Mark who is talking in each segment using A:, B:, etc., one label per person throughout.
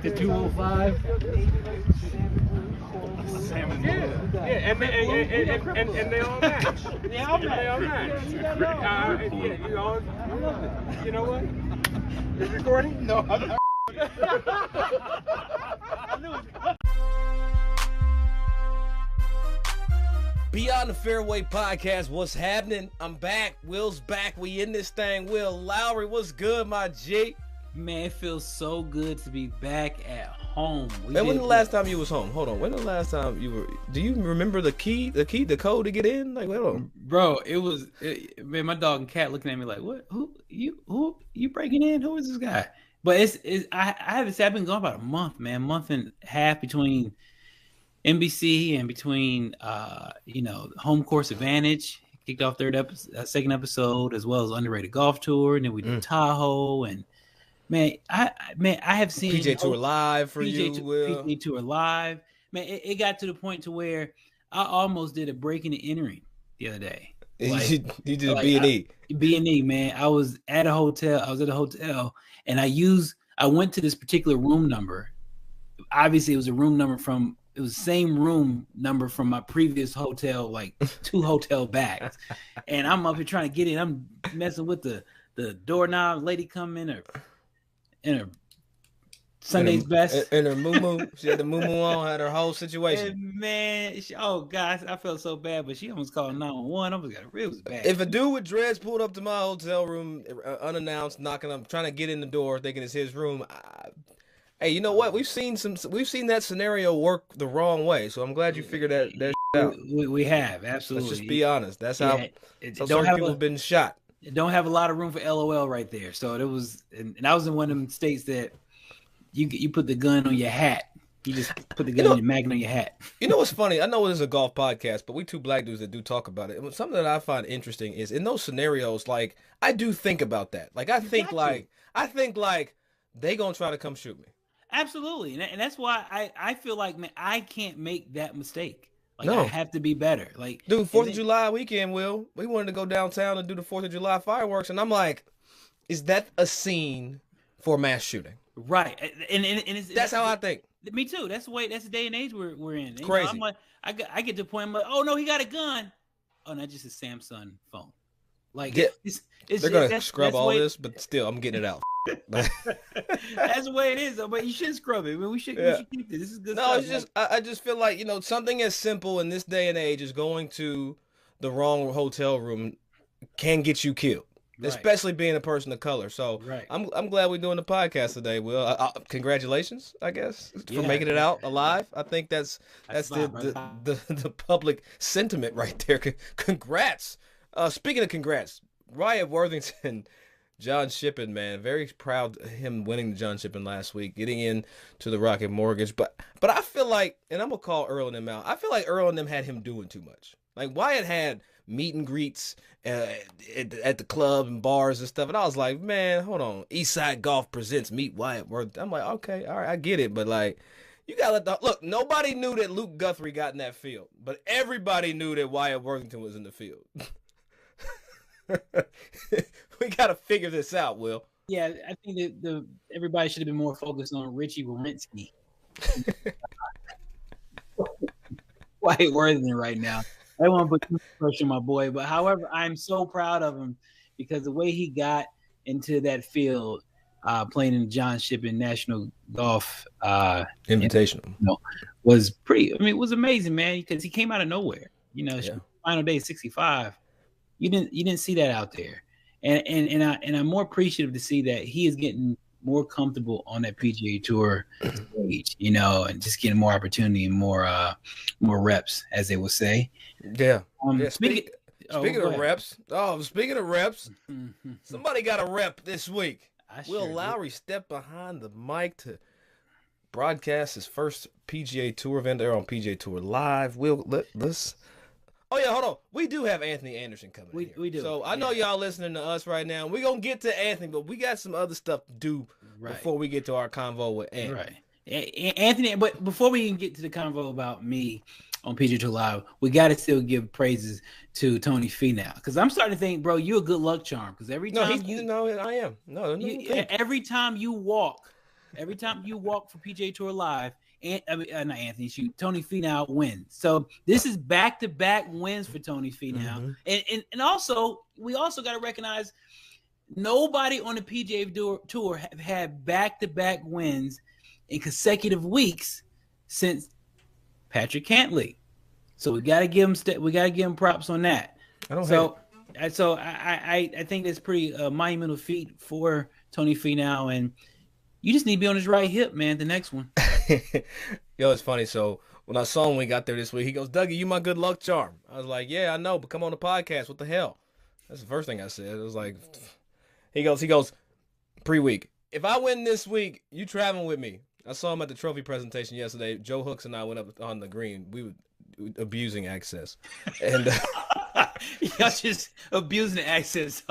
A: The 205.
B: Yeah, and they all match. They all match. You know what? Is it recording?
A: No, I'm not.
C: Beyond the Fairway podcast, what's happening? I'm back. Will's back. We in this thing. Will Lowry, what's good, my G?
D: Man, it feels so good to be back at home.
C: Man, when the last time you was home? Hold on. When the last time you were? Do you remember the code to get in? Like, hold on.
D: Bro, man, my dog and cat looking at me like, what? Who you breaking in? Who is this guy? But I haven't said, I've been gone about a month, man, month and a half between NBC and between Home Course Advantage. Kicked off second episode, as well as Underrated Golf Tour, and then we did Tahoe, and I have seen
C: PGA Tour live for you, Will.
D: PGA Tour live. Man, it got to the point to where I almost did a breaking and entering the other day. Like,
C: you did a B&E.
D: B&E, man. I was at a hotel, and I went to this particular room number. Obviously, it was the same room number from my previous hotel, like 2 hotel backs. And I'm up here trying to get in. I'm messing with the doorknob. Lady come in her Sunday's best.
C: And her moo-moo. She had the moo-moo on, had her whole situation.
D: And man, gosh, I felt so bad, but she almost called 911. It was bad.
C: If a dude with dreads pulled up to my hotel room unannounced, knocking up, trying to get in the door, thinking it's his room, hey, you know what? We've seen that scenario work the wrong way, so I'm glad you figured that out.
D: We have, absolutely.
C: Let's just be honest. That's how certain people have been shot.
D: It don't have a lot of room for LOL right there. So it was, and I was in one of them states that you put the gun on your hat. You just put the gun on your magnet on your hat.
C: You know what's funny? I know this is a golf podcast, but we two black dudes that do talk about it. Something that I find interesting is in those scenarios, like I do think about that. Like I think they gonna try to come shoot me.
D: Absolutely, and that's why I feel like, man, I can't make that mistake. Like,
C: no.
D: I have to be better. Like,
C: dude, 4th of July weekend, Will, we wanted to go downtown and do the 4th of July fireworks, and I'm like, is that a scene for mass shooting?
D: Right, and
C: that's how I think.
D: Me too. That's the day and age we're in.
C: Crazy.
D: I'm like, I get to the point. I'm like, oh no, he got a gun. Oh, not just a Samsung phone. Like,
C: yeah, they're gonna scrub all this, but still, I'm getting it out.
D: That's the way it is, though. But you should scrub it. I mean, we should keep this. This is good.
C: No,
D: stuff.
C: it's just I just feel like something as simple in this day and age as going to the wrong hotel room can get you killed, right. Especially being a person of color. So
D: right.
C: I'm glad we're doing the podcast today, Will. Congratulations, I guess, for making it out alive. I think that's the public sentiment right there. Congrats. Speaking of congrats, Wyatt Worthington. John Shippen, man, very proud of him winning the John Shippen last week, getting into the Rocket Mortgage. But I feel like, and I'm going to call Earl and them out, I feel like Earl and them had him doing too much. Like, Wyatt had meet and greets at the club and bars and stuff. And I was like, man, hold on. Eastside Golf presents Meet Wyatt Worthington. I'm like, okay, all right, I get it. But, like, you got to look, nobody knew that Luke Guthrie got in that field. But everybody knew that Wyatt Worthington was in the field. We got to figure this out, Will.
D: Yeah, I think that everybody should have been more focused on Richie Wierenski. Wyatt Worthington right now. I don't want to put too much pressure on my boy, but however, I'm so proud of him because the way he got into that field, playing in the John Shippen National Golf
C: Invitational,
D: was pretty. I mean, it was amazing, man, because he came out of nowhere. Final day 65. You didn't see that out there. And I'm more appreciative to see that he is getting more comfortable on that PGA Tour stage, and just getting more opportunity and more reps, as they would say.
C: Yeah.
D: Speaking
C: of reps, somebody got a rep this week. Will Lowry stepped behind the mic to broadcast his first PGA Tour event. They're on PGA Tour Live. Let's. Oh, yeah, hold on. We do have Anthony Anderson coming in here.
D: We do.
C: So I know y'all listening to us right now. We're going to get to Anthony, but we got some other stuff to do before we get to our convo with Anthony.
D: Right. Anthony, but before we even get to the convo about me on PGA Tour Live, we got to still give praises to Tony Finau. Because I'm starting to think, bro, you're a good luck charm. Because every time
C: I am. No,
D: every time you walk Every time you walk for PGA Tour Live, Tony Finau wins. So this is back-to-back wins for Tony Finau. And also, we also got to recognize nobody on the PGA Tour have had back-to-back wins in consecutive weeks since Patrick Cantlay. So we got to give him props on that. I think that's pretty monumental feat for Tony Finau, and you just need to be on his right hip, man. The next one.
C: Yo, it's funny. So when I saw him when he got there this week, he goes, "Dougie, you my good luck charm." I was like, "Yeah, I know, but come on the podcast. What the hell?" That's the first thing I said. It was like, he goes, pre-week. If I win this week, you traveling with me. I saw him at the trophy presentation yesterday. Joe Hooks and I went up on the green. We were abusing access, and
D: y'all just abusing the access.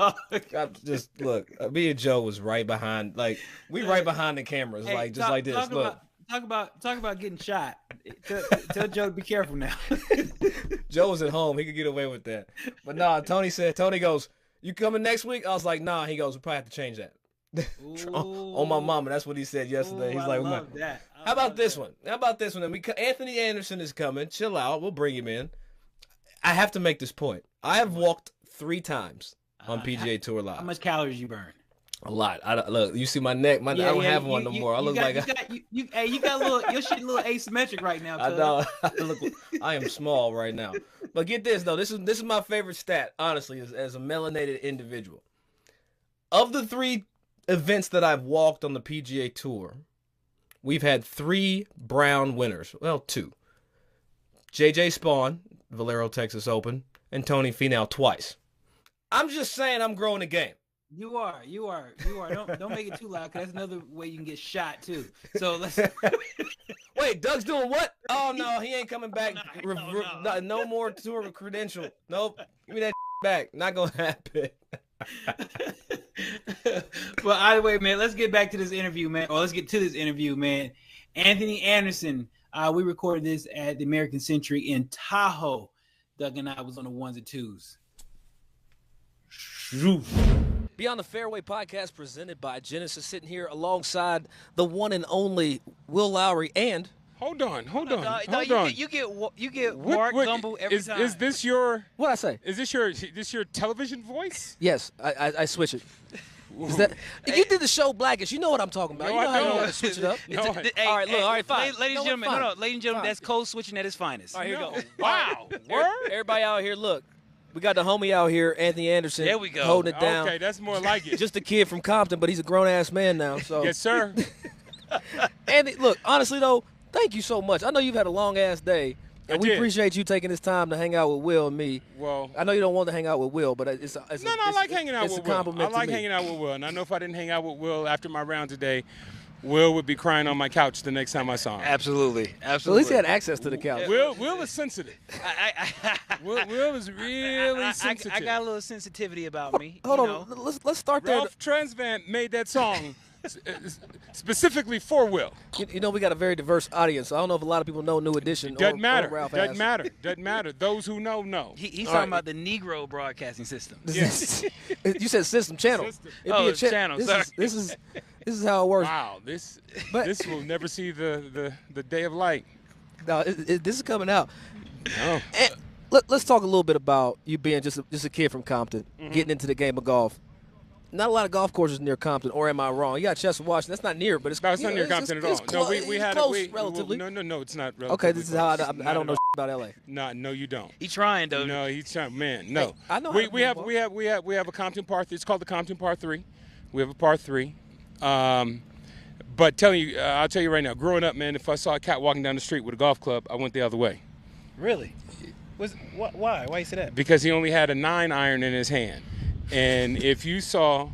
C: Just look, me and Joe was right behind, like right behind the cameras,
D: hey,
C: like just like this. Look,
D: talk about getting shot. Tell Joe to be careful now.
C: Joe was at home; he could get away with that. But nah, Tony goes, "You coming next week?" I was like, "Nah." He goes, "We probably have to change that." On my mama, that's what he said yesterday. He's like, "How about this one? How about this one?" Anthony Anderson is coming. Chill out. We'll bring him in. I have to make this point. I have walked 3 times on PGA Tour Live.
D: How much calories you burn?
C: A lot. Look, you see my neck. I don't have one no more. I look like
D: you got a little. Your shit a little asymmetric right now.
C: I know. I am small right now. But get this though. This is my favorite stat. Honestly, as a melanated individual, of the 3 events that I've walked on the PGA Tour, we've had 3 brown winners. Well, 2. JJ Spawn, Valero Texas Open, and Tony Finau twice. I'm just saying I'm growing the game.
D: You are. Don't make it too loud, because that's another way you can get shot too. So let's.
C: Wait, Doug's doing what? Oh no, he ain't coming back. No more tour credential. Nope. Give me that back. Not gonna happen.
D: Well, either way, man, let's get back to this interview, man. Or let's get to this interview, man. Anthony Anderson. We recorded this at the American Century in Tahoe. Doug and I was on the 1s and 2s.
C: Beyond the Fairway podcast presented by Genesis, sitting here alongside the one and only Will Lowry and.
B: Hold on.
A: You get Mark Gumbel every time.
B: Is this your?
C: What I say?
B: Is this your television voice?
C: Yes, I switch it. Is that you did the show Blackish? You know what I'm talking about.
B: No,
C: you know
B: I
C: how
B: don't.
C: you want to switch it up.
A: All
C: right, fine.
A: Ladies and gentlemen, that's code switching at its finest.
C: All right, here we go.
B: Wow. Word?
C: Everybody out here, look. We got the homie out here, Anthony Anderson.
A: There we go.
C: Holding it down.
B: Okay, that's more like it.
C: Just a kid from Compton, but he's a grown-ass man now. So.
B: Yes, sir.
C: Andy, look, honestly, though, thank you so much. I know you've had a long-ass day, and we appreciate you taking this time to hang out with Will and me.
B: Well,
C: I know you don't want to hang out with Will, but
B: I like hanging out with Will.
C: I
B: like hanging out with Will, and I know if I didn't hang out with Will after my round today, Will would be crying on my couch the next time I saw him.
A: Absolutely.
C: So at least he had access to the couch.
B: Will is sensitive. Will is really sensitive.
A: I got a little sensitivity about me.
C: Hold on. Let's start there.
B: Ralph Transvant made that song specifically for Will.
C: You know, we got a very diverse audience, so I don't know if a lot of people know New Edition.
B: Doesn't matter.
C: Ralph
B: Doesn't matter. Those who know.
A: He's talking about the Negro broadcasting system.
B: Yes.
C: You said system channel.
A: System. Channel.
C: This is how it works.
B: Wow, this will never see the day of light.
C: No, this is coming out.
B: No.
C: And let's talk a little bit about you being just a kid from Compton, getting into the game of golf. Not a lot of golf courses near Compton, or am I wrong? You got Chester, Washington. That's not near, but it's
B: not near Compton at all. No, we had
C: close, relatively.
B: No, it's not relatively.
C: Okay, this is how I don't know about LA.
B: No, you don't.
A: He's trying though.
B: No, he's trying. Man, no.
C: Hey, I know.
B: We have a Compton par. It's called the Compton Par 3. We have a par 3. But I'll tell you right now. Growing up, man, if I saw a cat walking down the street with a golf club, I went the other way.
A: Really? Why? Why you say that?
B: Because he only had a 9-iron in his hand. And if you saw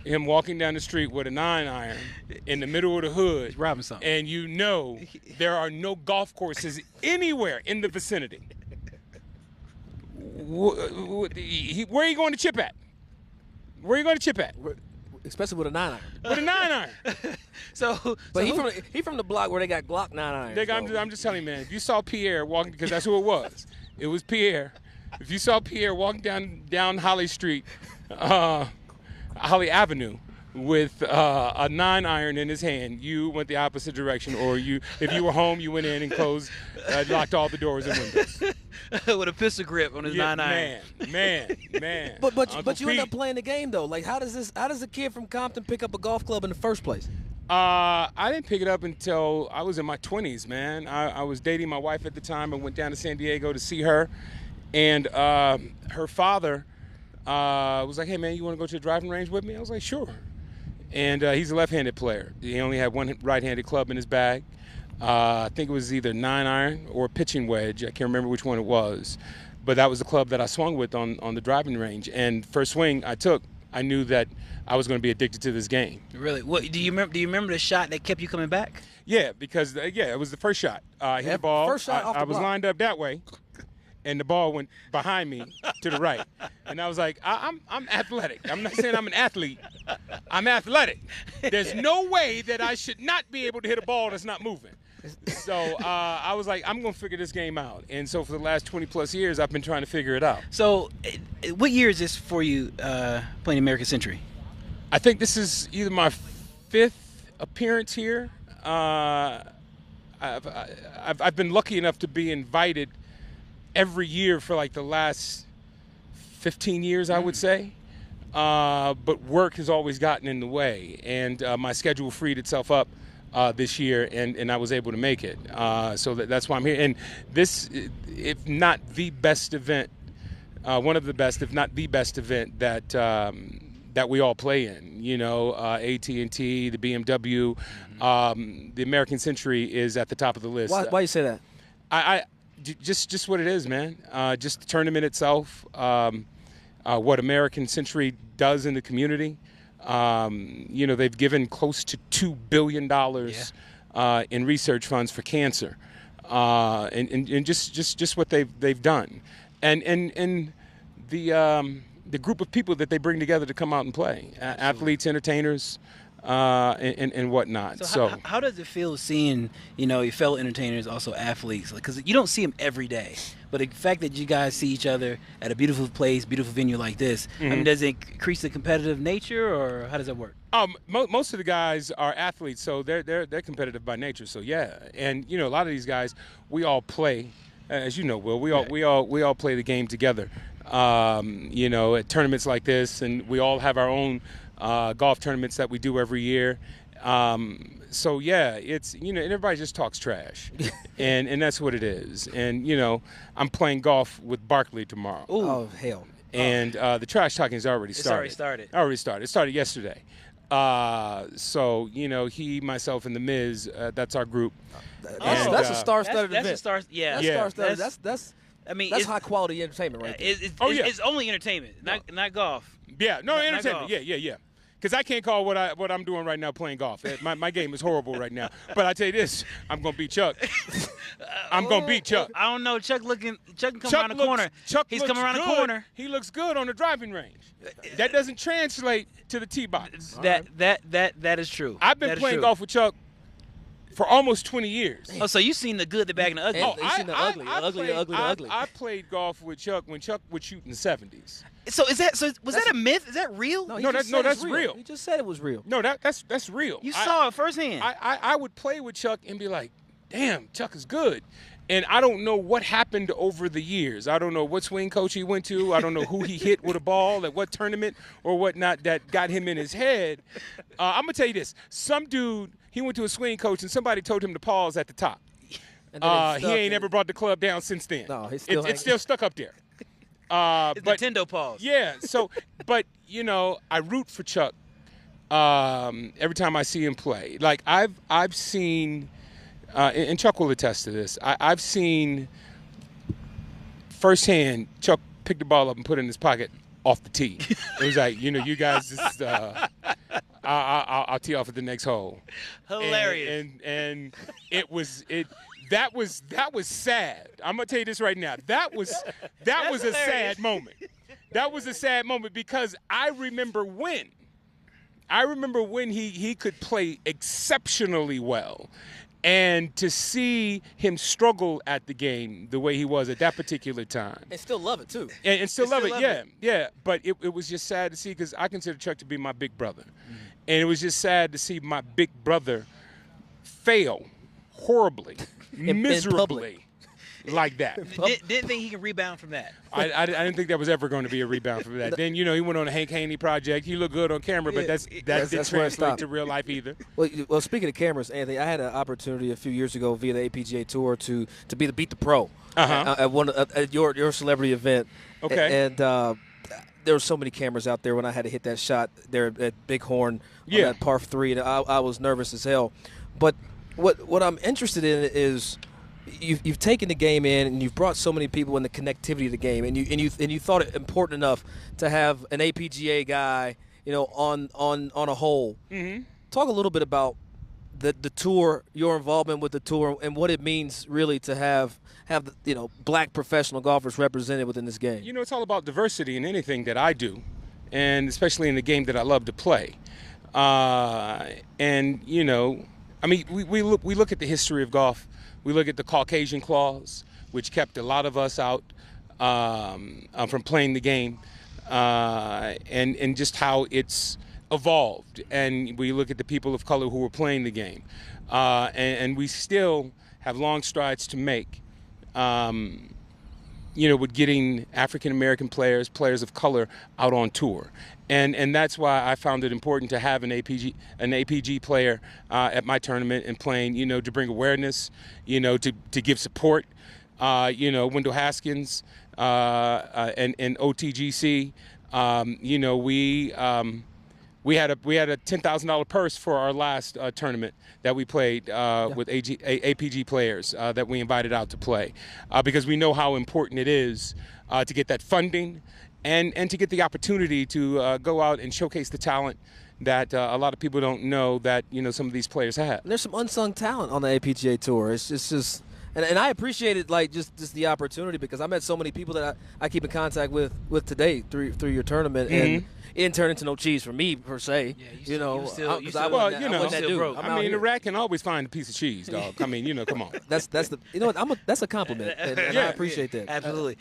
B: him walking down the street with a 9-iron in the middle of the hood,
A: robbing something,
B: and you know there are no golf courses anywhere in the vicinity, where are you going to chip at?
C: Especially with a 9-iron.
B: With a 9-iron.
C: But he from the block where they got Glock 9-irons.
B: I'm just telling you, man. If you saw Pierre walking, because that's who it was. It was Pierre. If you saw Pierre walking down Holly Street, Holly Avenue, with a 9-iron in his hand, you went the opposite direction, or if you were home, you went in and closed, locked all the doors and windows.
A: With a pistol grip on his 9-iron.
B: Man.
E: But you end up playing the game though. Like how does a kid from Compton pick up a golf club in the first place?
B: I didn't pick it up until I was in my 20s, man. I was dating my wife at the time and went down to San Diego to see her, and her father was like, "Hey man, you want to go to the driving range with me?" I was like, "Sure." And he's a left-handed player. He only had one right-handed club in his bag. I think it was either 9-iron or a pitching wedge. I can't remember which one it was. But that was the club that I swung with on the driving range. And first swing I took, I knew that I was going to be addicted to this game.
A: Really? What do you remember the shot that kept you coming back?
B: Yeah, because it was the first shot. I hit the ball.
E: First shot off the
B: I was
E: block.
B: lined up that way, and the ball went behind me to the right. And I was like, I'm athletic. I'm not saying I'm an athlete. I'm athletic. There's no way that I should not be able to hit a ball that's not moving. So I was like, I'm going to figure this game out. And so for the last 20-plus years, I've been trying to figure it out.
A: So what year is this for you playing American Century?
B: I think this is either my 5th appearance here. I've been lucky enough to be invited every year for like the last 15 years, I would say. But work has always gotten in the way. And my schedule freed itself up this year, and I was able to make it. So that's why I'm here. And this, if not the best event, one of the best, if not the best event that we all play in. You know, AT&T, the BMW, the American Century is at the top of the list.
E: Why you say that?
B: I just what it is, man. Just the tournament itself, what American Century does in the community. You know, they've given close to $2 billion in research funds for cancer, and just what they've done, and the group of people that they bring together to come out and play, athletes, entertainers, and whatnot. So
A: how does it feel seeing, your fellow entertainers, also athletes? Because you don't see them every day. But the fact that you guys see each other at a beautiful place, beautiful venue like this, I mean, does it increase the competitive nature, or how does that work?
B: Most of the guys are athletes, so they're competitive by nature. So yeah, and a lot of these guys, we all play, as you know, Will. We all play the game together. At tournaments like this, and we all have our own golf tournaments that we do every year. So yeah, it's and everybody just talks trash, and that's what it is. And I'm playing golf with Barkley tomorrow.
E: Ooh. Oh hell!
B: And the trash talking has already started. It started yesterday. So he, myself, and the Miz, that's our group.
E: That's a star-studded event.
A: That's a star. Yeah.
E: That's star-studded. That's
A: I mean,
E: that's high quality entertainment, right there.
A: It's only entertainment, not golf.
B: Yeah, no, entertainment.
A: golf.
B: Yeah. Because I can't call what I'm doing right now playing golf. My game is horrible right now. But I tell you this, I'm gonna beat Chuck. I'm gonna beat Chuck.
A: I don't know. Chuck can come around the corner. He's coming around the corner.
B: He looks good on the driving range. That doesn't translate to the tee box.
A: That is true.
B: I've been playing golf with Chuck for almost 20 years.
A: Oh, so you've seen the good, the bad, and the ugly.
E: You've seen the ugly.
B: I played golf with Chuck when Chuck would shoot in the 70s.
A: So was that a myth? Is that real?
B: That's real.
E: He just said it was real.
B: No, that's real.
A: You saw it firsthand.
B: I would play with Chuck and be like, damn, Chuck is good. And I don't know what happened over the years. I don't know what swing coach he went to. I don't know who he hit with a ball at what tournament or whatnot that got him in his head. I'm going to tell you this. Some dude, he went to a swing coach and somebody told him to pause at the top. He ain't ever brought the club down since then.
E: No, it's
B: still stuck up there.
A: It's Nintendo pause.
B: Yeah. So, but I root for Chuck every time I see him play. Like I've seen, and Chuck will attest to this. I've seen firsthand Chuck pick the ball up and put it in his pocket off the tee. It was like, you guys just. I'll tee off at the next hole.
A: Hilarious.
B: And that was sad. I'm gonna tell you this right now. That was a sad moment. That was a sad moment because I remember when he could play exceptionally well. And to see him struggle at the game the way he was at that particular time.
E: And still love it, too.
B: And still love it, yeah. But it was just sad to see because I consider Chuck to be my big brother. And it was just sad to see my big brother fail horribly, miserably. Like that.
A: Didn't think he can rebound from that.
B: I didn't think that was ever going to be a rebound from that. Then, he went on a Hank Haney project. He looked good on camera, but that didn't translate to real life either.
C: Well, speaking of cameras, Anthony, I had an opportunity a few years ago via the APGA Tour to be the Beat the Pro at your celebrity event.
B: Okay.
C: And there were so many cameras out there when I had to hit that shot there at Bighorn on that par 3, and I was nervous as hell. But what I'm interested in is you've taken the game in and you've brought so many people in the connectivity of the game, and you thought it important enough to have an APGA guy, on a hole.
B: Mm-hmm.
C: Talk a little bit about the tour, your involvement with the tour, and what it means really to have black professional golfers represented within this game.
B: It's all about diversity in anything that I do, and especially in the game that I love to play. We look at the history of golf. We look at the Caucasian clause, which kept a lot of us out from playing the game, and just how it's evolved. And we look at the people of color who were playing the game, and we still have long strides to make, with getting African American players of color out on tour. And that's why I found it important to have an APG player at my tournament and playing, to bring awareness, to give support. Wendell Haskins and OTGC, we had a $10,000 purse for our last tournament that we played with APG players that we invited out to play, because we know how important it is to get that funding and to get the opportunity to go out and showcase the talent that a lot of people don't know that some of these players have.
C: And there's some unsung talent on the APGA Tour. It's just. And I appreciated just the opportunity, because I met so many people that I keep in contact with today through your tournament, and it didn't turn into no cheese for me per se.
A: Yeah,
B: the rat can always find a piece of cheese, dog. Come on.
C: That's that's a compliment, and I appreciate that.
A: Absolutely.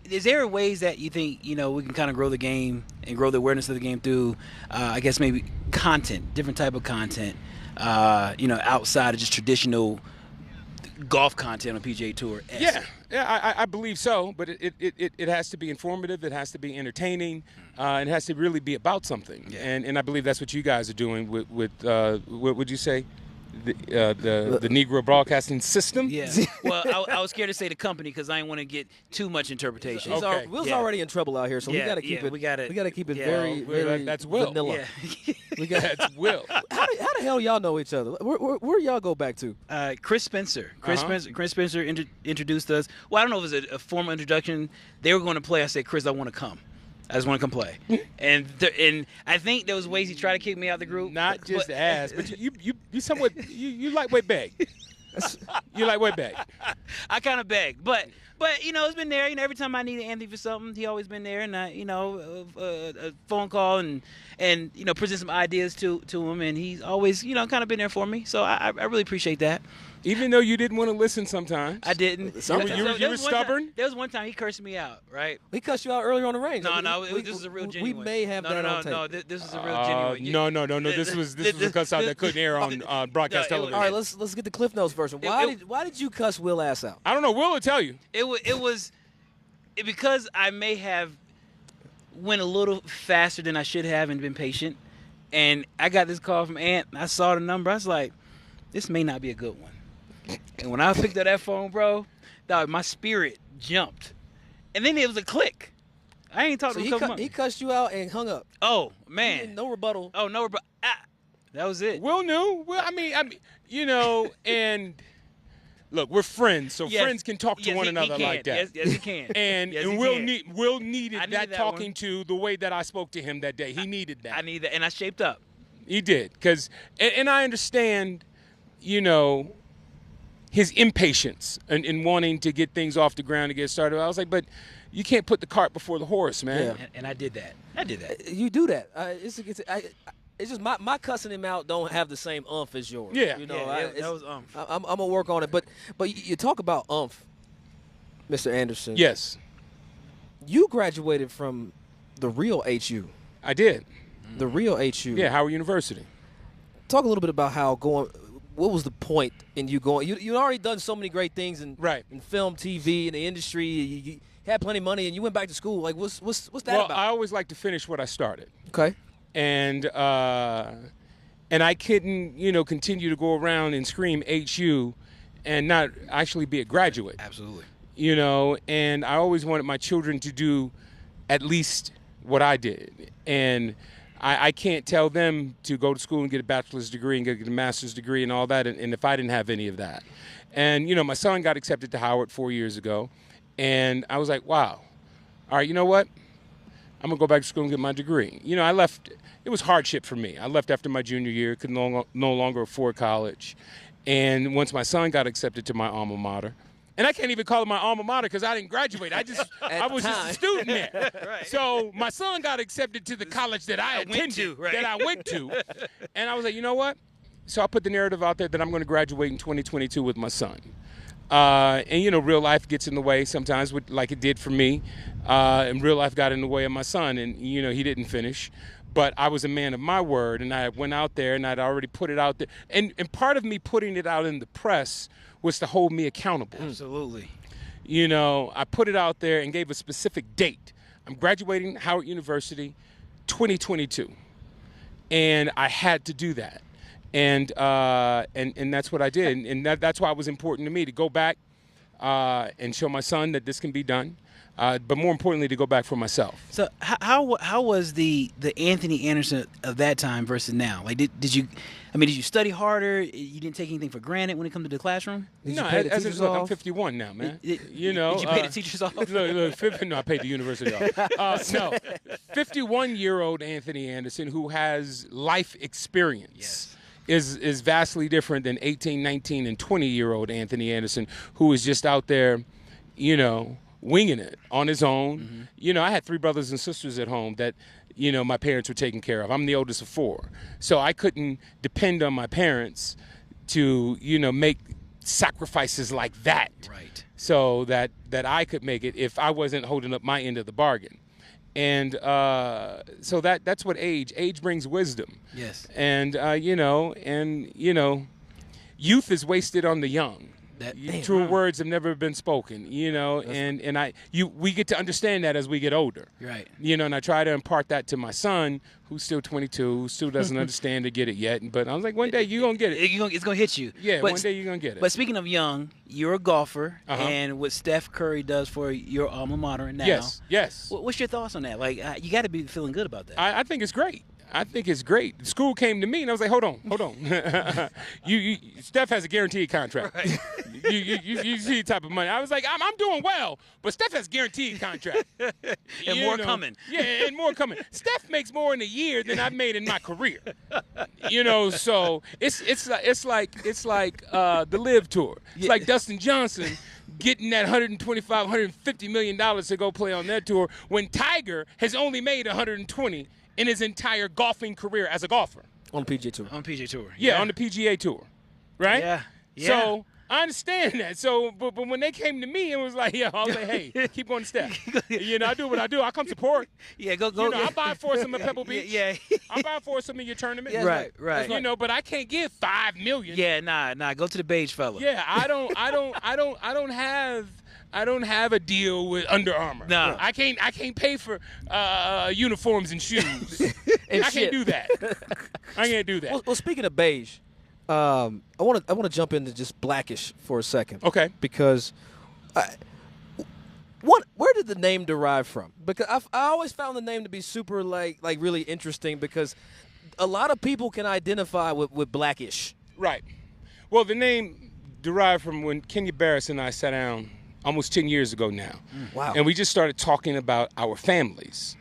A: Is there ways that you think we can kind of grow the game and grow the awareness of the game through, I guess maybe content, different type of content, outside of just traditional golf content on PGA Tour?
B: Yeah, I believe so, but it has to be informative, it has to be entertaining, and it has to really be about something. Yeah. And I believe that's what you guys are doing with what would you say? The Negro Broadcasting System?
A: Yeah. Well, I was scared to say the company because I didn't want to get too much interpretation.
B: Okay.
C: Will's already in trouble out here, so we got to keep it. We got to keep it very
B: that's Will.
C: Vanilla.
B: Yeah. That's Will.
C: How the hell y'all know each other? Where y'all go back to?
A: Chris Spencer. Chris Spencer introduced us. Well, I don't know if it was a formal introduction. They were going to play. I said, Chris, I want to come. I just want to come play. And I think there was ways he tried to kick me out the group.
B: Not just ass, but you somewhat you lightweight beg. You lightweight beg.
A: I kind of beg, but it's been there. Every time I needed Anthony for something, he always been there, and a phone call and present some ideas to him, and he's always kind of been there for me. So I really appreciate that.
B: Even though you didn't want to listen sometimes.
A: I didn't.
B: You were stubborn?
A: There was one time he cursed me out, right?
C: He cussed you out earlier on the range.
A: This is a real genuine.
C: We may have that on tape.
A: No, this is a real genuine.
B: No. This was a cuss out that couldn't air on broadcast television.
C: All right, let's get the Cliff Notes version. Why did you cuss Will ass out?
B: I don't know. Will tell you.
A: It was because I may have went a little faster than I should have and been patient. And I got this call from Ant. I saw the number. I was like, this may not be a good one. And when I picked up that phone, bro, dog, my spirit jumped. And then it was a click. I ain't talking to him a couple months.
C: He cussed you out and hung up.
A: Oh, man.
C: No rebuttal.
A: Oh, no rebuttal. That was it.
B: Will knew. Well, I mean, and look, we're friends, so friends can talk to one another like that.
A: Yes, he can.
B: And Will needed that talking to the way that I spoke to him that day. He needed that.
A: I need that, and I shaped up.
B: He did, and I understand, his impatience in wanting to get things off the ground to get started. I was like, but you can't put the cart before the horse, man.
A: Yeah. And I did that.
C: You do that. It's just my cussing him out don't have the same umph as yours.
B: Yeah.
A: That was umph.
C: I'm gonna work on it. But you talk about umph, Mr. Anderson.
B: Yes.
C: You graduated from the real HU.
B: I did.
C: The real HU.
B: Yeah, Howard University.
C: Talk a little bit about what was the point in you going? You already done so many great things in film, TV, in the industry. You had plenty of money, and you went back to school. Like, what's that about?
B: Well, I always like to finish what I started.
C: Okay.
B: And I couldn't, continue to go around and scream HU and not actually be a graduate.
A: Absolutely.
B: And I always wanted my children to do at least what I did. And I can't tell them to go to school and get a bachelor's degree and get a master's degree and all that, and if I didn't have any of that. And, my son got accepted to Howard 4 years ago, and I was like, wow, all right, you know what? I'm going to go back to school and get my degree. I left. It was hardship for me. I left after my junior year, could no longer afford college. And once my son got accepted to my alma mater, and I can't even call it my alma mater because I didn't graduate. I was just a student there. Right. So my son got accepted to the college that I went to. And I was like, you know what? So I put the narrative out there that I'm going to graduate in 2022 with my son. And real life gets in the way sometimes, like it did for me. And real life got in the way of my son, and, he didn't finish. But I was a man of my word, and I went out there, and I'd already put it out there. And part of me putting it out in the press was to hold me accountable.
A: Absolutely.
B: I put it out there and gave a specific date. I'm graduating Howard University 2022. And I had to do that. And that's what I did. And that's why it was important to me to go back and show my son that this can be done. But more importantly, to go back for myself.
A: So how was the Anthony Anderson of that time versus now? Like, did you study harder? You didn't take anything for granted when it comes to the classroom?
B: No, I'm 51 now, man.
A: Did you pay the teachers off?
B: Look, no, I paid the university off. No, 51-year-old Anthony Anderson who has life experience. Yes. Is vastly different than 18, 19, and 20-year-old Anthony Anderson who is just out there, winging it on his own. Mm-hmm. I had 3 brothers and sisters at home that, my parents were taking care of. I'm the oldest of 4. So I couldn't depend on my parents to, make sacrifices like that.
A: Right.
B: So that I could make it if I wasn't holding up my end of the bargain. And so that's what age brings wisdom.
A: Yes.
B: And, youth is wasted on the young. True words have never been spoken, and we get to understand that as we get older.
A: Right.
B: And I try to impart that to my son, who's still 22, who still doesn't understand or get it yet. But I was like, one day you're going to get it.
A: It's going to hit you.
B: Yeah, one day you're going to get it.
A: But speaking of young, you're a golfer, and what Steph Curry does for your alma mater now.
B: Yes.
A: What's your thoughts on that? Like, you got to be feeling good about that.
B: I think it's great. The school came to me, and I was like, hold on. Steph has a guaranteed contract. Right. You see the type of money. I was like, I'm doing well, but Steph has a guaranteed contract.
A: And more coming.
B: Yeah, and more coming. Steph makes more in a year than I've made in my career. So it's like the Live Tour. It's like Dustin Johnson getting that $150 million to go play on that tour when Tiger has only made $120 in his entire golfing career as a golfer.
C: On the PGA Tour.
A: On PGA Tour.
B: Yeah, on the PGA Tour. Right?
A: Yeah.
B: So I understand that. So, but when they came to me, it was like, I was like, hey, keep going to Steph. I do what I do. I come support.
A: Yeah, go.
B: I buy foursome at Pebble Beach.
A: Yeah.
B: I buy foursome in your tournament.
A: Yeah, right.
B: But I can't give $5 million.
A: Yeah, nah. Go to the beige fella.
B: Yeah, I don't have a deal with Under Armour.
A: No.
B: I can't pay for uniforms and shoes. I can't do that.
C: Well, speaking of beige, I want to jump into just Blackish for a second.
B: Okay.
C: Because where did the name derive from? Because I always found the name to be super like really interesting because a lot of people can identify with Blackish.
B: Right. Well, the name derived from when Kenya Barris and I sat down almost 10 years ago now.
C: Wow.
B: And we just started talking about our families.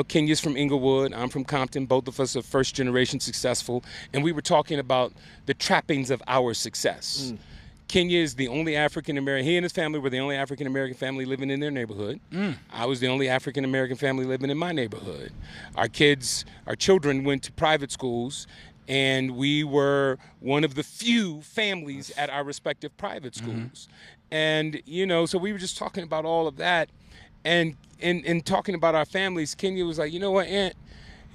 B: Kenya's from Inglewood. I'm from Compton. Both of us are first generation successful. And we were talking about the trappings of our success. Kenya is the only African-American. He and his family were the only African-American family living in their neighborhood. I was the only African-American family living in my neighborhood. Our children went to private schools, and we were one of the few families at our respective private schools. And, so we were just talking about all of that and talking about our families. Kenya was like, you know what, Aunt,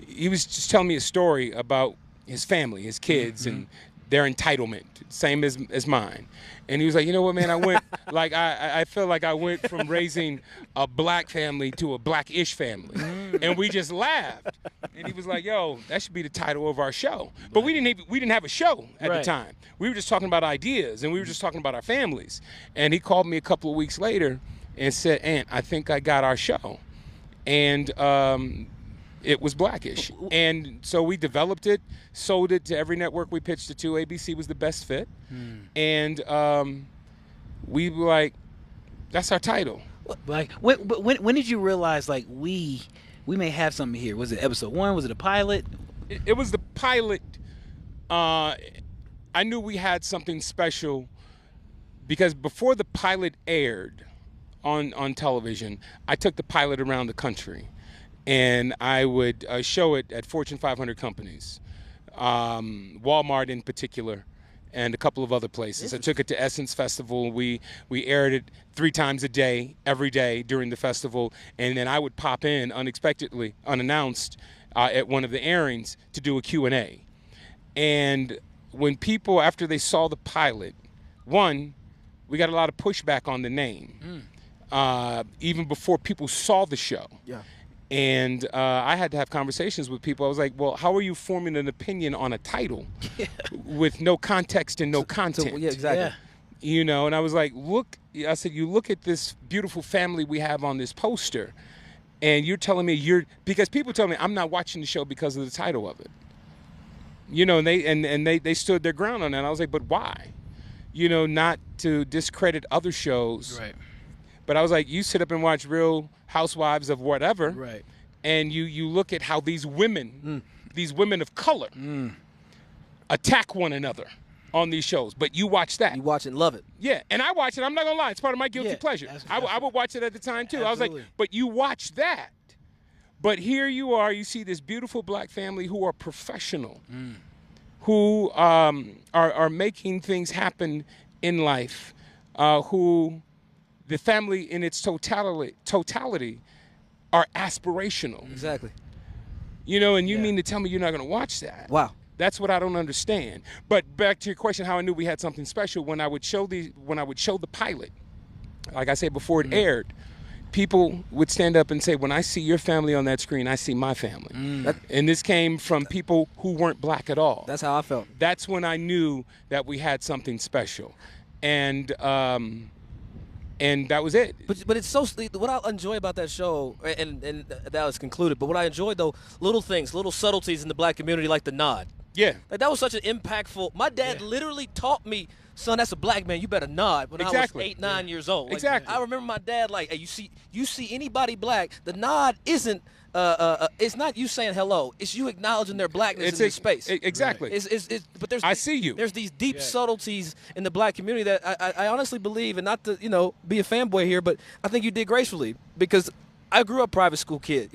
B: he was just telling me a story about his family, his kids, and their entitlement, same as mine. And he was like, you know what, man, I went, like, I feel like I went from raising a black family to a black-ish family. And we just laughed. And he was like, yo, that should be the title of our show. But we didn't have a show at the time. We were just talking about ideas, and we were just talking about our families. And he called me a couple of weeks later and said, Ant, I think I got our show. And it was blackish. And so we developed it, sold it to every network we pitched it to. ABC was the best fit. And we were like, that's our title.
A: Like, when did you realize, like, we may have something here? Was it episode 1? Was it a pilot?
B: It was the pilot. I knew we had something special because before the pilot aired on television, I took the pilot around the country. And I would show it at Fortune 500 companies, Walmart in particular, and a couple of other places. I took it to Essence Festival. We aired it 3 times a day, every day during the festival. And then I would pop in unexpectedly, unannounced, at one of the airings to do a Q&A. And when people, after they saw the pilot, one, we got a lot of pushback on the name, even before people saw the show. Yeah. And I had to have conversations with people. I was like, well, how are you forming an opinion on a title with no context and no content?
E: Yeah, exactly. Yeah.
B: You know, and I was like, look, I said, you look at this beautiful family we have on this poster, and you're telling me because people tell me I'm not watching the show because of the title of it. You know, and they stood their ground on that. I was like, but why? You know, not to discredit other shows. Right. But I was like, you sit up and watch Real Housewives of whatever, right? And you look at how these women of color, attack one another on these shows. But you watch that.
E: You watch it and love it.
B: Yeah, and I watch it. I'm not going to lie. It's part of my guilty pleasure. I would watch it at the time, too. Absolutely. I was like, but you watch that. But here you are. You see this beautiful black family who are professional, who are making things happen in life, who... The family in its totality are aspirational.
E: Exactly.
B: You know, and you mean to tell me you're not going to watch that?
E: Wow.
B: That's what I don't understand. But back to your question, how I knew we had something special, when I would show the pilot, like I said before it aired, people would stand up and say, when I see your family on that screen, I see my family. And this came from people who weren't black at all.
E: That's how I felt.
B: That's when I knew that we had something special. And that was it.
E: But it's so, what I enjoy about that show, and that was concluded, but what I enjoyed, though, little things, little subtleties in the black community, like the nod. Yeah. Like, that was such an impactful, my dad literally taught me, son, that's a black man, you better nod, when I was 8, 9 years old. Like, I remember my dad, like, hey, you see anybody black, the nod isn't, it's not you saying hello. It's you acknowledging their blackness in their space.
B: Exactly.
E: But
B: I see you.
E: There's these deep subtleties in the black community that I honestly believe, and not to be a fanboy here, but I think you did gracefully, because I grew up private school kid,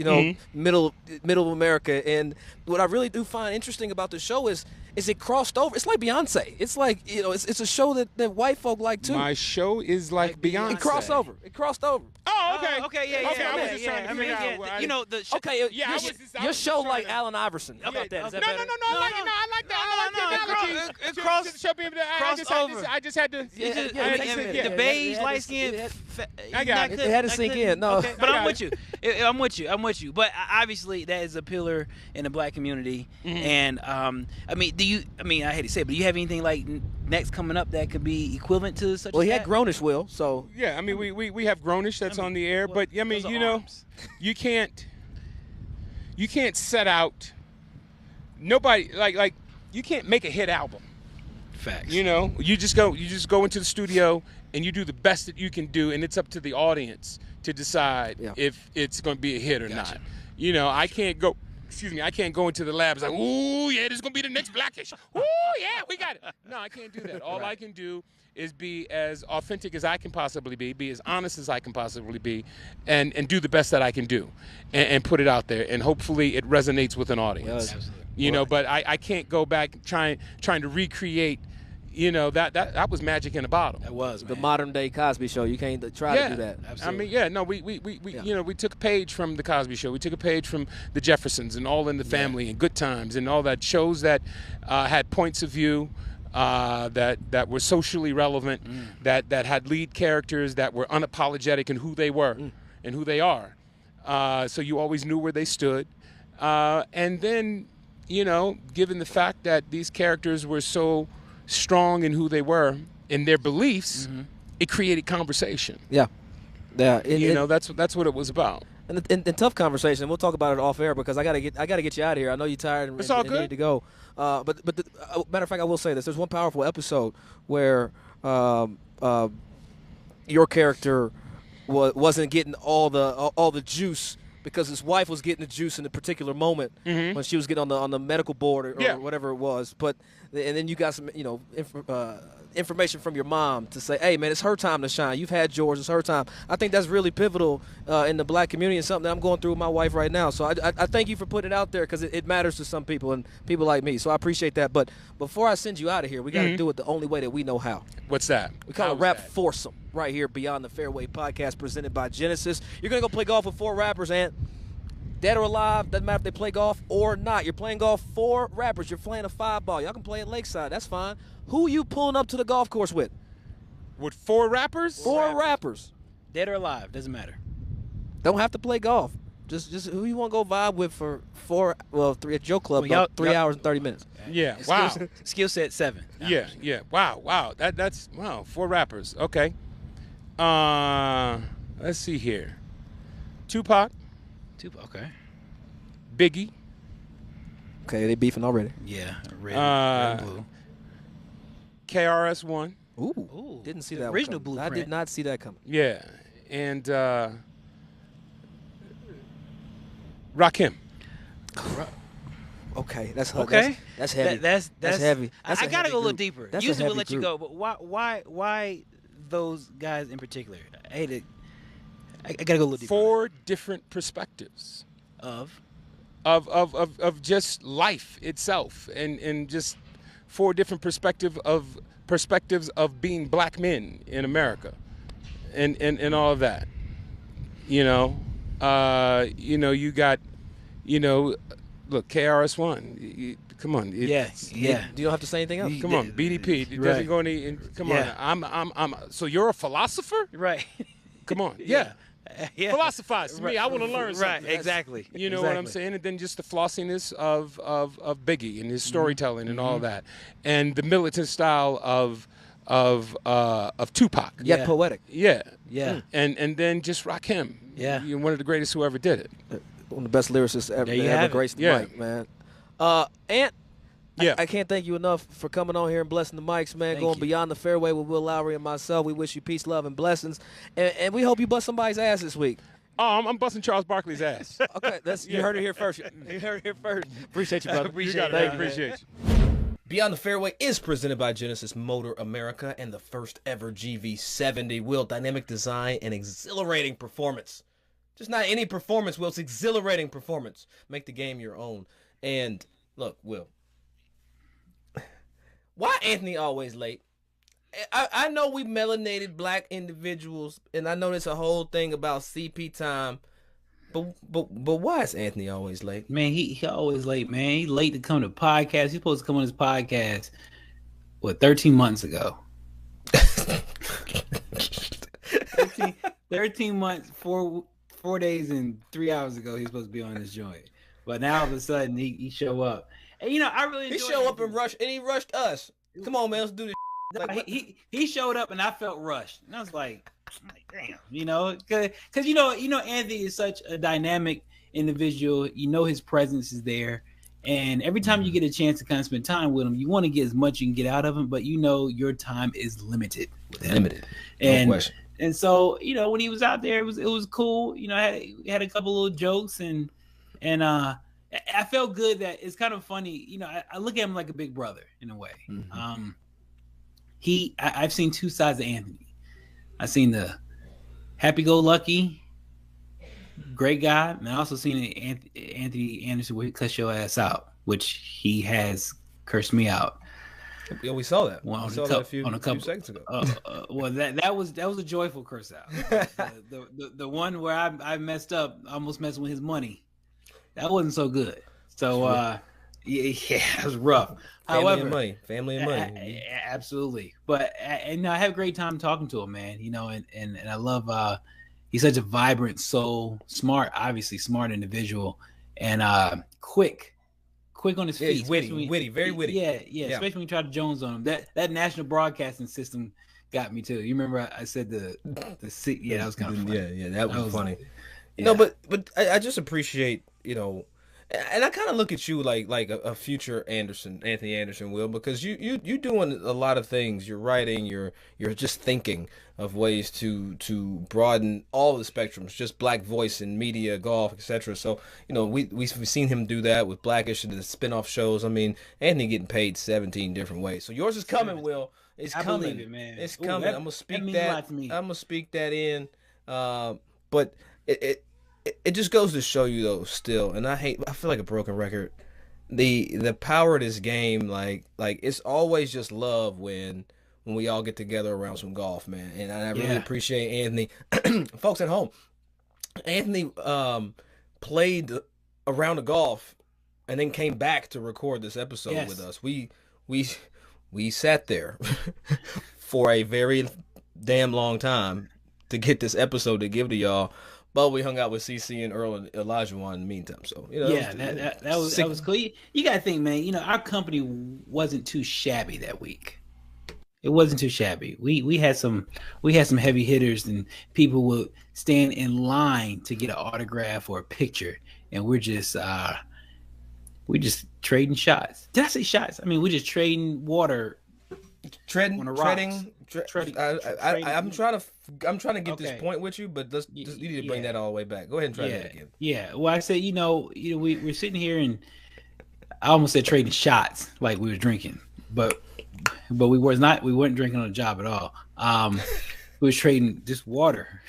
E: middle America, and what I really do find interesting about the show is it crossed over. It's like Beyonce. It's like it's a show that white folk like too.
B: My show is like Beyonce.
E: It crossed over.
B: Oh, okay.
A: Okay, yeah.
B: Okay, I was just trying to figure out.
E: Your show like Allen Iverson. How about that? Is that better?
B: No, I like that. It crossed over. I just had to.
A: The beige, light skin.
E: I got it. It had to sink in. No,
A: but I'm with you. I'm with you. But obviously, that is a pillar in the black community. And I hate to say it, but do you have anything like next coming up that could be equivalent to such?
E: Well, he had Grownish, Will. So
B: yeah, I mean, we have Grownish that's on the air, but I mean, you can't set out. Nobody like you can't make a hit album.
A: Facts.
B: You just go into the studio and you do the best that you can do, and it's up to the audience to decide if it's going to be a hit or not. I can't go. Excuse me, I can't go into the labs like, ooh, yeah, this is going to be the next Blackish. Ooh, yeah, we got it. No, I can't do that. All I can do is be as authentic as I can possibly be as honest as I can possibly be, and do the best that I can do, and put it out there, and hopefully it resonates with an audience. But I can't go back trying to recreate, that was magic in a bottle.
E: That was the modern day Cosby Show. You can't try to do that.
B: Absolutely. I mean, we took a page from the Cosby Show. We took a page from the Jeffersons and All in the Family and Good Times and all that, shows that had points of view, that were socially relevant, that had lead characters that were unapologetic in who they were and who they are. So you always knew where they stood. And then, given the fact that these characters were so strong in who they were, in their beliefs, it created conversation.
E: Yeah.
B: That's what it was about.
E: And tough conversation. We'll talk about it off air because I gotta get you out of here. I know you're tired and,
B: it's all
E: and you need to go. But matter of fact, I will say this: there's one powerful episode where your character wasn't getting all the juice because his wife was getting the juice in a particular moment when she was getting on the medical board or whatever it was. And then you got some information from your mom to say, hey, man, it's her time to shine. You've had yours. It's her time. I think that's really pivotal in the black community and something that I'm going through with my wife right now. So I thank you for putting it out there because it matters to some people and people like me. So I appreciate that. But before I send you out of here, we got to do it the only way that we know how.
B: What's that?
E: We call it Rap Foursome right here Beyond the Fairway podcast presented by Genesis. You're going to go play golf with 4 rappers, and dead or alive, doesn't matter if they play golf or not. You're playing golf 4 rappers. You're playing a 5-ball. Y'all can play at Lakeside. That's fine. Who you pulling up to the golf course with?
B: With 4 rappers?
E: 4 rappers.
A: Dead or alive, doesn't matter.
E: Don't have to play golf. Just who you want to go vibe with for 3 at your club, 3 hours and 30 minutes.
B: Yeah, wow.
A: Skill set 7.
B: Yeah. Wow. That's 4 rappers. Okay. Let's see here. Tupac.
A: Okay.
B: Biggie.
E: Okay, they beefing already.
A: Yeah, red and blue.
B: KRS-One.
E: Ooh, didn't see that
A: original
E: coming.
A: blueprint.
E: I did not see that coming.
B: Yeah, and Rakim.
E: Okay, that's
A: okay.
E: That's heavy.
A: That's
E: heavy.
A: I gotta go a little deeper.
E: That's
A: Usually
E: a
A: we'll let you
E: group.
A: go, but why those guys in particular? I gotta go a little deeper.
B: 4 different perspectives
A: of
B: just life itself, and just 4 different perspectives of being black men in America, and all of that. You got, look, KRS-One. Come on.
E: Yeah. You don't have to say anything else.
B: Come on, BDP. It doesn't go any. Come on. I'm. So you're a philosopher,
A: right?
B: Come on. Yeah. Philosophize to me. I want to learn something.
A: Right, exactly.
B: You know what I'm saying? And then just the flossiness of Biggie and his storytelling and all that, and the militant style of Tupac.
E: Yet poetic.
B: Yeah.
A: And
B: then just Rakim.
A: Yeah.
B: You're one of the greatest who ever did it.
E: One of the best lyricists ever graced the mic, man. Ant.
B: Yeah.
E: I can't thank you enough for coming on here and blessing the mics, man. Going beyond the fairway with Will Lowry and myself. We wish you peace, love, and blessings. And we hope you bust somebody's ass this week.
B: Oh, I'm busting Charles Barkley's ass.
E: Okay, you heard it here first. You heard it here first. Appreciate you, brother.
B: Appreciate you.
C: Beyond the Fairway is presented by Genesis Motor America and the first ever GV70. Will, dynamic design and exhilarating performance. Just not any performance, Will. It's exhilarating performance. Make the game your own. And look, Will. Why Anthony always late? I know we melanated black individuals, and I know there's a whole thing about CP time, but why is Anthony always late?
D: Man, he always late, man. He late to come to podcast. He's supposed to come on his podcast, 13 months ago? 13 months, 4 days and 3 hours ago, he's supposed to be on this joint. But now all of a sudden he show up. And I really
C: he show up and he rushed us. Come on, man, let's do this.
D: Like, he showed up and I felt rushed, and I was like damn, because Anthony is such a dynamic individual. His presence is there, and every time you get a chance to kind of spend time with him, you want to get as much you can get out of him, but your time is limited with him. No question. And so when he was out there, it was cool. I had a couple little jokes and I felt good. That it's kind of funny. I look at him like a big brother in a way. Mm-hmm. I've seen 2 sides of Anthony. I've seen the happy-go-lucky, great guy, and I also seen Anthony Anderson where he cuss your ass out, which he has cursed me out.
C: Yeah, we saw that.
D: Well,
C: we saw that a few seconds ago.
D: Well, that was a joyful curse out. The one where I messed up, almost messing with his money. That wasn't so good. So yeah, it was rough.
C: Family and money.
D: Absolutely. But and I have a great time talking to him, man. You know, and I love. He's such a vibrant soul, smart, obviously smart individual, and quick on his feet.
C: He's witty, very witty.
D: Yeah. Especially when you try to Jones on him. That national broadcasting system got me too. You remember I said the that was kind of funny.
C: Yeah, that was funny.
D: Yeah.
C: No, but I just appreciate, you know, and I kind of look at you like a future Anthony Anderson, Will, because you doing a lot of things. You're writing, you're just thinking of ways to broaden all the spectrums, just black voice in media, golf, etc. So, you know, we've seen him do that with Blackish and the spin-off shows. I mean, Anthony getting paid 17 different ways. So yours is coming, Will. It's coming.
D: Believe it, man.
C: It's coming. I'm gonna speak that. I'm gonna speak that in. But it just goes to show you though, still, and I feel like a broken record. The power of this game, like it's always just love when we all get together around some golf, man. And I really appreciate Anthony. Folks at home, Anthony played a round of golf and then came back to record this episode with us. We sat there for a very damn long time to get this episode to give to y'all. But we hung out with CC and Earl and Elijah in the meantime. So, you know,
D: that was cool. You got to think, man, you know, our company wasn't too shabby that week. It wasn't too shabby. We had some heavy hitters, and people would stand in line to get an autograph or a picture, and we're just trading shots. Did I say shots? I mean, we're just trading water.
C: Treading. I'm trying to get this
D: Okay.
C: point with you, but you need to bring that all the way back. Go ahead and try that again.
D: Yeah. Well, I said, we're sitting here, and I almost said trading shots like we were drinking, but we weren't drinking on the job at all. We was trading just water.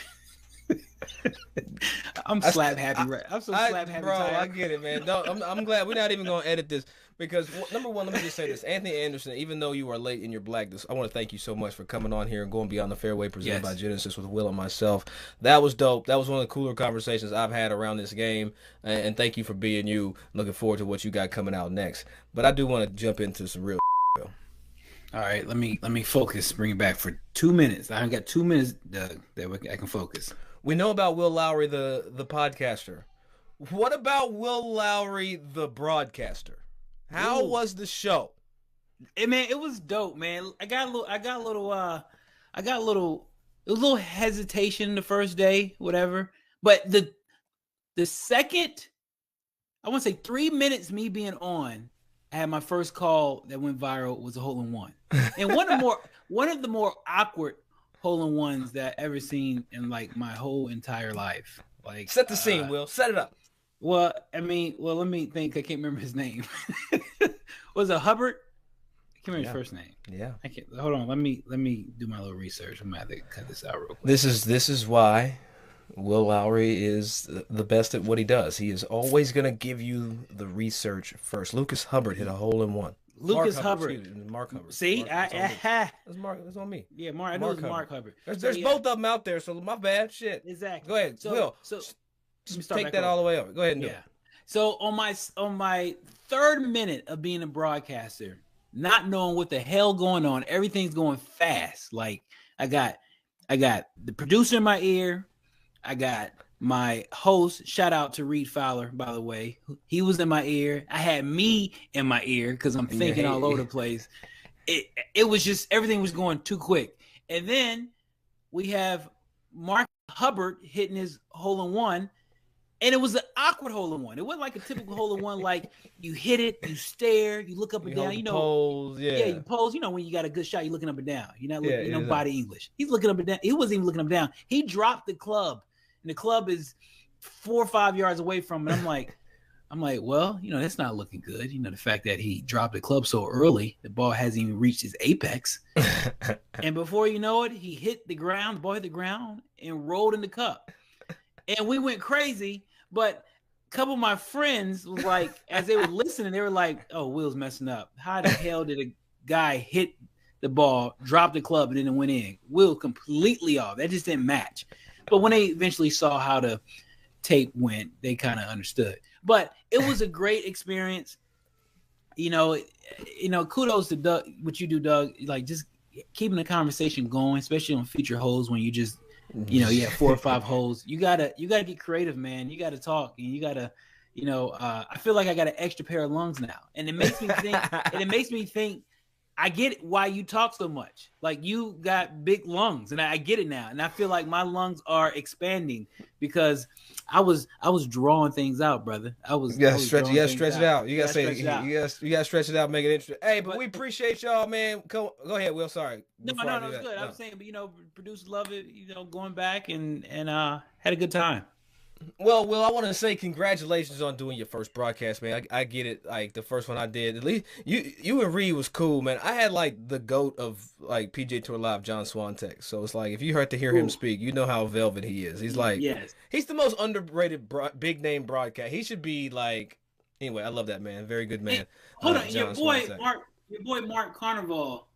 D: I'm slap happy, right? I'm so slap happy.
C: Bro, I get it, man. No, I'm glad we're not even going to edit this because number one, let me just say this: Anthony Anderson, even though you are late in your blackness, I want to thank you so much for coming on here and going beyond the fairway, presented by Genesis with Will and myself. That was dope. That was one of the cooler conversations I've had around this game, and thank you for being you. Looking forward to what you got coming out next. But I do want to jump into some real.
D: All right, let me focus. Bring it back for 2 minutes. I got 2 minutes, Doug, that I can focus.
C: We know about Will Lowry, the podcaster. What about Will Lowry, the broadcaster? How was the show?
D: Man, it was dope, man. I got a little hesitation the first day, whatever. But the second, I want to say 3 minutes me being on, I had my first call that went viral, was a hole-in-one. And one of the more awkward hole-in-ones that I've ever seen in like my whole entire life. Like,
C: set the scene, Will. Set it up.
D: Well, let me think. I can't remember his name. Was it Hubbard? I can't remember his first name.
C: Yeah.
D: I can't. Hold on. Let me do my little research. I'm gonna have to cut this out real quick.
C: This is why Will Lowry is the best at what he does. He is always gonna give you the research first. Lucas Hubbard hit a hole-in-one.
D: Lucas Hubbard.
C: Mark Hubbard.
D: See,
C: It's on me.
D: Yeah, Mark. I know it's Mark Hubbard.
C: There's both of them out there, so my bad. Shit.
D: Exactly.
C: Go ahead, Will.
D: So
C: take that all the way over. Go ahead and do it.
D: So on my third minute of being a broadcaster, not knowing what the hell going on, everything's going fast. Like I got the producer in my ear, I got my host. Shout out to Reed Fowler, by the way. He was in my ear. I had me in my ear because I'm thinking all over the place. It was just everything was going too quick. And then we have Mark Hubbard hitting his hole-in-one. And it was an awkward hole-in-one. It wasn't like a typical hole-in-one, like you hit it, you stare, you look up and down. You know,
C: pose,
D: you pose. You know, when you got a good shot, you're looking up and down. You're not looking, body English. He's looking up and down. He wasn't even looking up and down. He dropped the club, and the club is 4 or 5 yards away from him. And I'm like, well, you know, that's not looking good. You know, the fact that he dropped the club so early, the ball hasn't even reached its apex. And before you know it, he hit the ground, the ball hit the ground, and rolled in the cup. And we went crazy. But a couple of my friends was like, as they were listening, they were like, "Oh, Will's messing up. How the hell did guy hit the ball, dropped the club, and then it went in. Will completely off. That just didn't match. But when they eventually saw how the tape went, they kind of understood. But it was a great experience. Kudos to Doug, what you do, Doug. Like, just keeping the conversation going, especially on feature holes when you just, you have 4 or 5 holes. You gotta get creative, man. You gotta talk, and you gotta, I feel like I got an extra pair of lungs now, and it makes me think. I get why you talk so much. Like, you got big lungs, and I get it now. And I feel like my lungs are expanding because I was drawing things out, brother.
C: You gotta stretch it out. You gotta stretch it out, make it interesting. Hey, but we appreciate y'all, man. Go ahead, Will. Sorry.
D: No, it's good. No. I'm saying, but producers love it. Going back and had a good time.
C: Well, Will, I want to say congratulations on doing your first broadcast, man. I get it. Like, the first one I did, at least you and Reed was cool, man. I had like the GOAT of like PGA Tour Live, John Swantek. So it's like, if you heard to hear him speak, you know how velvet he is. He's like, he's the most underrated big name broadcast. He should be like, anyway. I love that man. Very good man.
D: Hey, hold on, your boy Mark Carnival.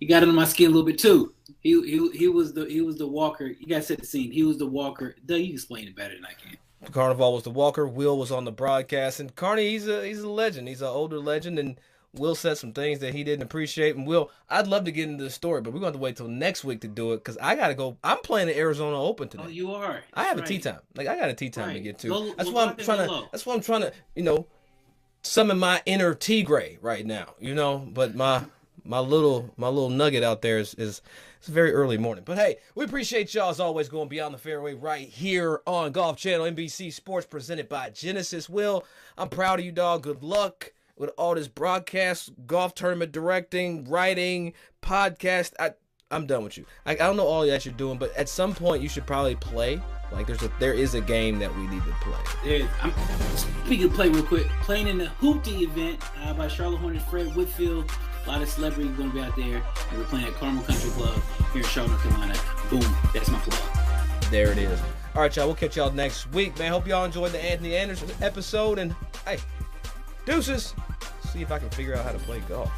D: He got under my skin a little bit too. He was the walker. You guys set the scene. He was the walker. Doug, you explain it better than I can.
C: Carnival was the walker. Will was on the broadcast, and Carney, he's a legend. He's an older legend, and Will said some things that he didn't appreciate. And Will, I'd love to get into the story, but we're going to have to wait till next week to do it because I got to go. I'm playing the Arizona Open today.
D: Oh, you are.
C: I have a tee time. Like, I got a tee time to get to. That's why I'm trying to summon my inner Tigray right now. But my little nugget out there is it's a very early morning. But hey, we appreciate y'all as always going beyond the fairway right here on Golf Channel, NBC Sports, presented by Genesis. Will, I'm proud of you, dog. Good luck with all this broadcast, golf tournament directing, writing, podcast. I'm done with you. I don't know all that you're doing, but at some point you should probably play. Like, there is a game that we need to play.
D: Speaking of play real quick, playing in the Hoopty event by Charlotte Hornets, Fred Whitfield. A lot of celebrities going to be out there. And we're playing at Carmel Country Club here in Charlotte, North Carolina. Boom. That's my plug.
C: There it is. All right, y'all. We'll catch y'all next week, man. Hope y'all enjoyed the Anthony Anderson episode. And, hey, deuces. See if I can figure out how to play golf.